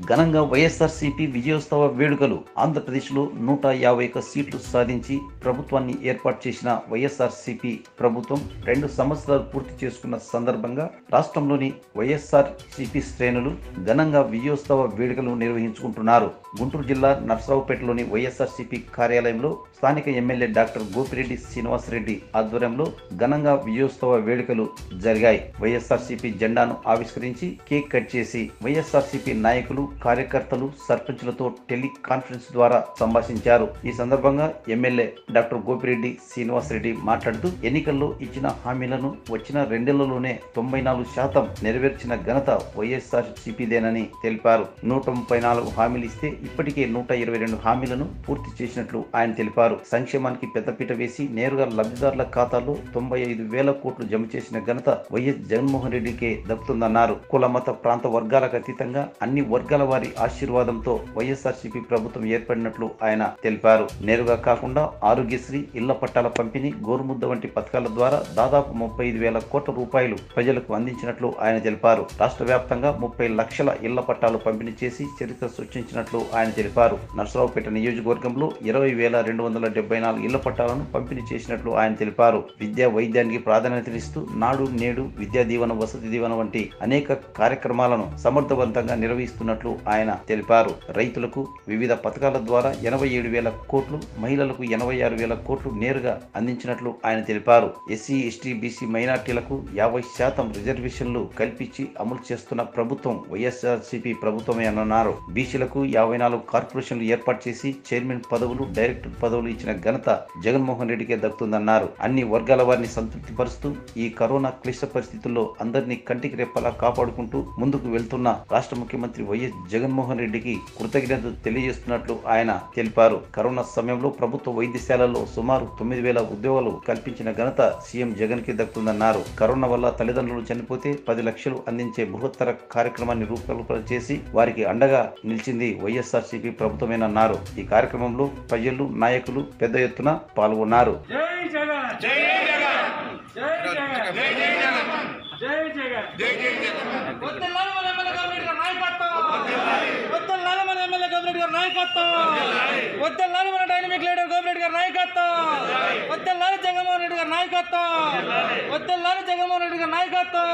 ఘనంగా వైఎస్ఆర్సీపీ విజయోత్సవ వేడుకలు. ఆంధ్రప్రదేశ్లో 151 సీట్లు సాధించి ప్రభుత్వాన్ని ఏర్పాటు చేసిన వైఎస్ఆర్సీపీ ప్రభుత్వం 2 సంవత్సరాలు పూర్తి చేసుకున్న సందర్భంగా రాష్ట్రంలోని వైఎస్ఆర్సీపీ శ్రేణులు ఘనంగా విజయోత్సవ వేడుకలు నిర్వహించుకుంటున్నారు. గుంటూరు జిల్లా నర్సరావుపేటలోని వైఎస్ఆర్సీపీ కార్యాలయంలో స్థానిక ఎమ్మెల్యే డాక్టర్ గోపిరెడ్డి శ్రీనివాసరెడ్డి ఆధ్వర్యంలో ఘనంగా విజయోత్సవ వేడుకలు జరిగాయి. వైఎస్ఆర్సీపీ జెండాను ఆవిష్కరించి కేక్ కట్ చేసి వైఎస్ఆర్సీపీ నాయకులు, కార్యకర్తలు, సర్పంచులతో టెలికాన్ఫరెన్స్ ద్వారా సంభాషించారు. ఈ సందర్భంగా ఎమ్మెల్యే డాక్టర్ గోపిరెడ్డి శ్రీనివాసరెడ్డి మాట్లాడుతూ ఎన్నికల్లో ఇచ్చిన హామీలను వచ్చిన 2 నెలల్లోనే 94% నెరవేర్చిన ఘనత వైఎస్ఆర్సీపీదేనని తెలిపారు. 134 హామీలు ఇస్తే ఇప్పటికే 122 హామీలను పూర్తి చేసినట్లు ఆయన తెలిపారు. సంక్షేమానికి పెద్దపీట వేసి నేరుగా లబ్ధిదారుల ఖాతాల్లో 95,000 కోట్లు జమ చేసిన ఘనత వైఎస్ జగన్మోహన్ రెడ్డికే దక్కుతుందన్నారు. కుల, మత, ప్రాంత వర్గాలకు అతీతంగా అన్ని వర్గాల వారి ఆశీర్వాదంతో వైఎస్ఆర్సీపీ ప్రభుత్వం ఏర్పడినట్లు ఆయన తెలిపారు. నేరుగా కాకుండా ఆరోగ్యశ్రీ, ఇళ్ల పట్టాల పంపిణీ, గోరుముద్ద వంటి పథకాల ద్వారా దాదాపు 35,000 కోట్ల రూపాయలు ప్రజలకు అందించినట్లు ఆయన తెలిపారు. రాష్ట్ర వ్యాప్తంగా 30 లక్షల ఇళ్ల పట్టాలు పంపిణీ చేసి చరిత్ర సృష్టించినట్లు ఆయన తెలిపారు. నర్సరావుపేట నియోజకవర్గంలో 20,274 ఇళ్ల పట్టాలను పంపిణీ చేసినట్లు ఆయన తెలిపారు. విద్యా, వైద్యానికి ప్రాధాన్యతనిస్తూ నాడు, నేడు, విద్యా దీవెన, వసతి దీవెన వంటి అనేక కార్యక్రమాలను సమర్థవంతంగా నిర్వహిస్తున్నట్లు ఆయన తెలిపారు. రైతులకు వివిధ పథకాల ద్వారా 87,000 కోట్లు, మహిళలకు 86,000 కోట్లు నేరుగా అందించినట్లు ఆయన తెలిపారు. ఎస్సీ, ఎస్టీ, బీసీ, మైనార్టీలకు 50% రిజర్వేషన్లు కల్పించి అమలు చేస్తున్న ప్రభుత్వం వైఎస్ఆర్సీపీ ప్రభుత్వమే అన్నారు. బీసీలకు 54 కార్పొరేషన్లు ఏర్పాటు చేసి చైర్మన్ పదవులు, డైరెక్టర్ పదవులు ఇచ్చిన ఘనత జగన్మోహన్ రెడ్డికే దక్కుతుందన్నారు. అన్ని వర్గాల వారిని సంతృప్తి పరుస్తూ ఈ కరోనా క్లిష్ట పరిస్థితుల్లో అందరినీ కంటికి రెప్పలా కాపాడుకుంటూ ముందుకు వెళ్తున్న రాష్ట్ర ముఖ్యమంత్రి వైఎస్ జగన్మోహన్ రెడ్డికి కృతజ్ఞతలు తెలియజేస్తున్నట్లు ఆయన తెలిపారు. కరోనా సమయంలో ప్రభుత్వ వైద్యశాలల్లో సుమారు 9,000 ఉద్యోగాలు కల్పించిన ఘనత సీఎం జగన్ కి దక్కుతుందన్నారు. కరోనా వల్ల తల్లిదండ్రులు చనిపోతే 10 లక్షలు అందించే బృహత్తర కార్యక్రమాన్ని రూపకల్పన చేసి వారికి అండగా నిలిచింది వైఎస్ఆర్సీపీ ప్రభుత్వమేనన్నారు. ఈ కార్యక్రమంలో ప్రజలు, నాయకులు పెద్ద ఎత్తున పాల్గొన్నారు. జగన్మోహన్ రెడ్డి గారి నాయకత్వం.